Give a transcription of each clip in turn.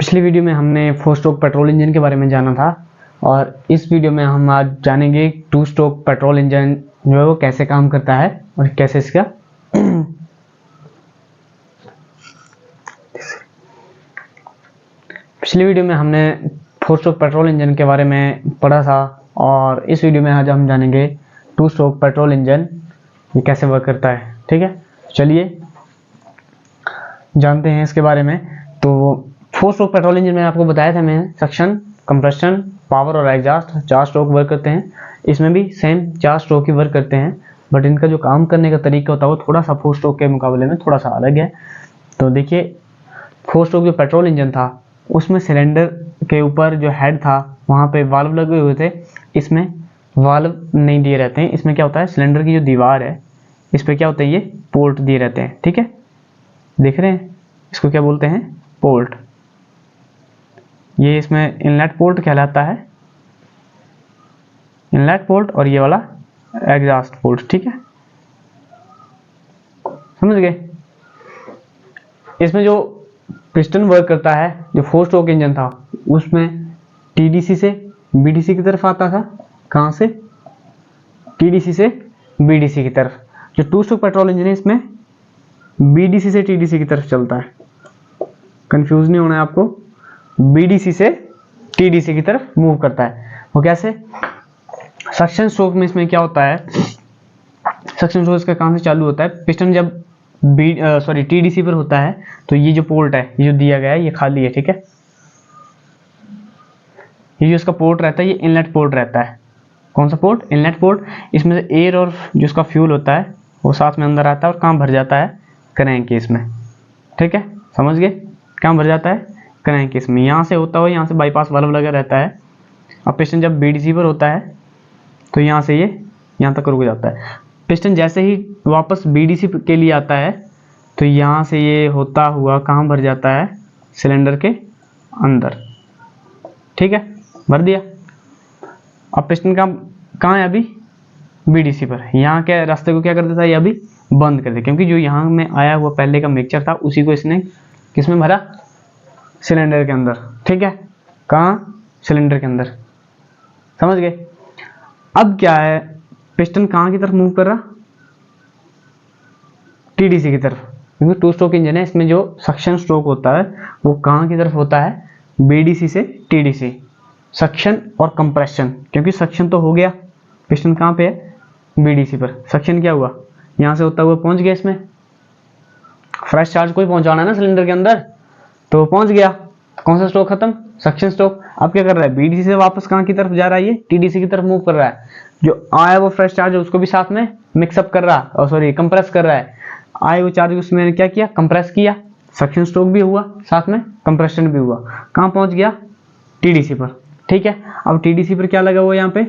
पिछली वीडियो में हमने 4 स्ट्रोक पेट्रोल इंजन के बारे में जाना था और इस वीडियो में हम आज जानेंगे 2 स्ट्रोक पेट्रोल इंजन जो है वो कैसे काम करता है और कैसे इसका पिछली वीडियो में हमने 4 स्ट्रोक पेट्रोल इंजन के बारे में पढ़ा था और इस वीडियो में आज हम जानेंगे 2 स्ट्रोक पेट्रोल इंजन ये कैसे वर्क करता है। ठीक है, चलिए जानते हैं इसके बारे में। तो 4 स्ट्रोक पेट्रोल इंजन में आपको बताया था मैं सक्शन, कंप्रेशन, पावर और एग्जॉस्ट 4 स्ट्रोक वर्क करते हैं। इसमें भी सेम 4 स्ट्रोक ही वर्क करते हैं, बट इनका जो काम करने का तरीका होता है वो थोड़ा सा 4 स्ट्रोक के मुकाबले में थोड़ा सा अलग है। तो देखिए 4 स्ट्रोक जो पेट्रोल इंजन था उसमें सिलेंडर के ऊपर जो हेड था वहाँ पे वाल्व लगे हुए थे। इसमें वाल्व नहीं दिए रहते हैं। इसमें क्या होता है, सिलेंडर की जो दीवार है इस पर क्या होता है, ये पोर्ट दिए रहते हैं। ठीक है, देख रहे हैं, इसको क्या बोलते हैं, पोर्ट। ये इसमें इनलेट पोर्ट कहलाता है, इनलेट पोर्ट, और ये वाला एग्जॉस्ट पोर्ट। ठीक है, समझ गए। इसमें जो पिस्टन वर्क करता है, जो 4 स्ट्रोक इंजन था उसमें टीडीसी से बीडीसी की तरफ आता था। कहाँ से, टीडीसी से बीडीसी की तरफ। जो 2 स्ट्रोक पेट्रोल इंजन है इसमें बीडीसी से टीडीसी की तरफ चलता है। कंफ्यूज नहीं होना है आपको, बीडीसी से टीडीसी की तरफ मूव करता है। वो कैसे, सक्शन स्ट्रोक में इसमें क्या होता है, सक्शन स्ट्रोक इसका कहाँ से चालू होता है, पिस्टन जब टीडीसी पर होता है तो ये जो पोर्ट है, ये जो दिया गया है ये खाली है। ठीक है, ये जो इसका पोर्ट रहता है ये इनलेट पोर्ट रहता है। कौन सा पोर्ट, इनलेट पोर्ट। इसमें से एयर और जो इसका फ्यूल होता है वो साथ में अंदर आता है और कहाँ भर जाता है, क्रैंक केस में। ठीक है, समझ गए, कहाँ भर जाता है, क्रैंक केस में। यहाँ से होता हुआ यहाँ से बाईपास वाल्व लगा रहता है। अब पिस्टन जब बीडीसी पर होता है तो यहाँ से ये यहाँ तक रुक जाता है। पिस्टन जैसे ही वापस बीडीसी के लिए आता है तो यहाँ से ये होता हुआ कहाँ भर जाता है, सिलेंडर के अंदर। ठीक है, भर दिया। अब पिस्टन का कहाँ है, अभी बीडीसी पर। यहाँ के रास्ते को क्या कर देता है, ये अभी बंद कर दे, क्योंकि जो यहाँ में आया हुआ पहले का मिक्सचर था उसी को इसने किस में भरा, सिलेंडर के अंदर। ठीक है, कहाँ, सिलेंडर के अंदर। समझ गए। अब क्या है, पिस्टन कहाँ की तरफ मूव कर रहा, टीडीसी की तरफ, क्योंकि 2 स्ट्रोक इंजन है। इसमें जो सक्शन स्ट्रोक होता है वो कहाँ की तरफ होता है, बीडीसी से टीडीसी। सक्शन और कंप्रेशन, क्योंकि सक्शन तो हो गया, पिस्टन कहाँ पे है, बीडीसी पर। सक्शन क्या हुआ, यहाँ से होता हुआ पहुंच गया इसमें। फ्रेश चार्ज कोई पहुंचाना है ना सिलेंडर के अंदर, तो पहुंच गया। कौन सा स्ट्रोक खत्म, सक्शन स्ट्रोक। अब क्या कर रहा है, बीडीसी से वापस कहाँ की तरफ जा रहा है, ये टीडीसी की तरफ मूव कर रहा है। जो आया वो फ्रेश चार्ज है उसको भी साथ में मिक्सअप कर रहा, और सॉरी कंप्रेस कर रहा है। आए वो चार्ज उसमें क्या किया, कंप्रेस किया। सक्शन स्ट्रोक भी हुआ, साथ में कंप्रेशन भी हुआ। कहाँ पहुंच गया, टीडीसी पर। ठीक है, अब टीडीसी पर क्या लगा हुआ, यहाँ पे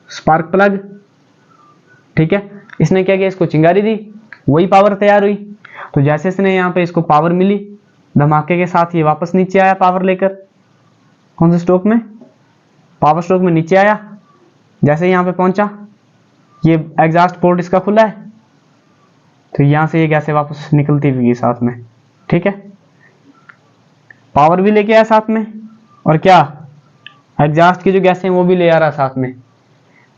स्पार्क प्लग। ठीक है, इसने क्या किया, इसको चिंगारी दी, वही पावर तैयार हुई। तो जैसे इसने यहाँ पे इसको पावर मिली, धमाके के साथ ये वापस नीचे आया पावर लेकर। कौन से स्ट्रोक में, पावर स्ट्रोक में नीचे आया। जैसे यहाँ पे पहुंचा, ये एग्जॉस्ट पोर्ट इसका खुला है, तो यहाँ से ये गैसें वापस निकलती हुई साथ में। ठीक है, पावर भी लेके आया साथ में, और क्या, एग्जॉस्ट की जो गैसें वो भी ले आ रहा साथ में।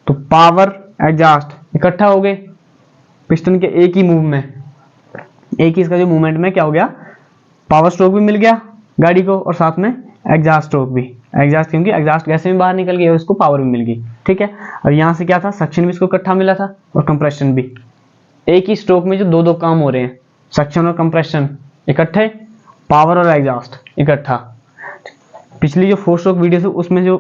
तो पावर एग्जॉस्ट इकट्ठा हो गए पिस्टन के एक ही मूव में, एक ही इसका जो मूवमेंट में क्या हो गया, पावर स्ट्रोक भी मिल गया गाड़ी को और साथ में एग्जॉस्ट स्ट्रोक भी। एग्जॉस्ट क्योंकि एग्जॉस्ट गैसें भी बाहर निकल गई और उसको पावर भी मिल गई। ठीक है, और यहाँ से क्या था, सक्शन भी इसको इकट्ठा मिला था और कंप्रेशन भी। एक ही स्ट्रोक में जो दो दो काम हो रहे हैं, सक्शन और कंप्रेशन इकट्ठे, पावर और एग्जॉस्ट इकट्ठा। पिछली जो 4 स्ट्रोक वीडियो थी उसमें जो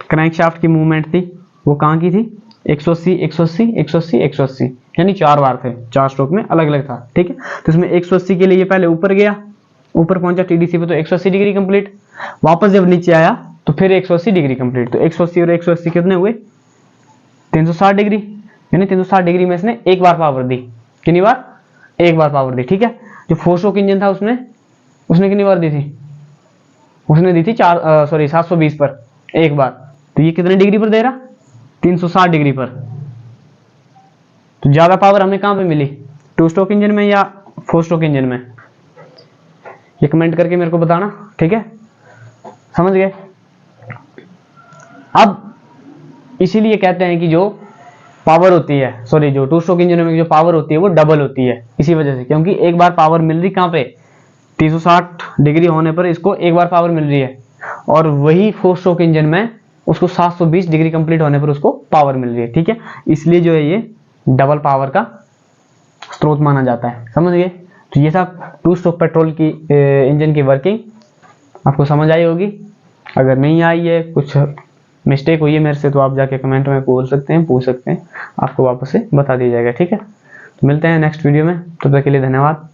क्रैंकशाफ्ट की मूवमेंट थी वो कहाँ की थी, 180 180 180 180, यानी 4 बार थे, 4 स्ट्रोक में अलग अलग था। ठीक है, तो इसमें 180 के लिए ये पहले ऊपर गया, ऊपर पहुंचा टीडीसी पे तो 180 डिग्री कंप्लीट। वापस जब नीचे आया तो फिर 180 डिग्री कंप्लीट। तो 180 और 180 कितने हुए, 360 डिग्री, यानी 360 डिग्री में इसने एक बार पावर दी। कितनी बार, एक बार पावर दी। ठीक है, जो 4 स्ट्रोक इंजन था उसने कितनी बार दी थी, उसने दी थी 720 पर एक बार। तो ये कितने डिग्री पर दे रहा, 360 डिग्री पर। तो ज्यादा पावर हमें कहां पे मिली, 2 स्ट्रोक इंजन में या 4 स्ट्रोक इंजन में। ये कमेंट करके मेरे को बताना, ठीक है, समझ गए। अब इसीलिए कहते हैं कि जो पावर होती है, सॉरी, जो टू स्ट्रोक इंजन में जो पावर होती है वो डबल होती है, इसी वजह से, क्योंकि एक बार पावर मिल रही कहाँ पे, 360 डिग्री होने पर इसको एक बार पावर मिल रही है, और वही फोर स्ट्रोक इंजन में उसको 720 डिग्री कंप्लीट होने पर उसको पावर मिल रही है, ठीक है। इसलिए जो है ये डबल पावर का स्रोत माना जाता है, समझ गए। तो ये था टू स्ट्रोक पेट्रोल की इंजन की वर्किंग, आपको समझ आई होगी। अगर नहीं आई है, कुछ मिस्टेक हुई है मेरे से, तो आप जाके कमेंट में बोल सकते हैं, पूछ सकते हैं, आपको वापस से बता दिया जाएगा, ठीक है। तो मिलते हैं नेक्स्ट वीडियो में, तब तक के लिए धन्यवाद।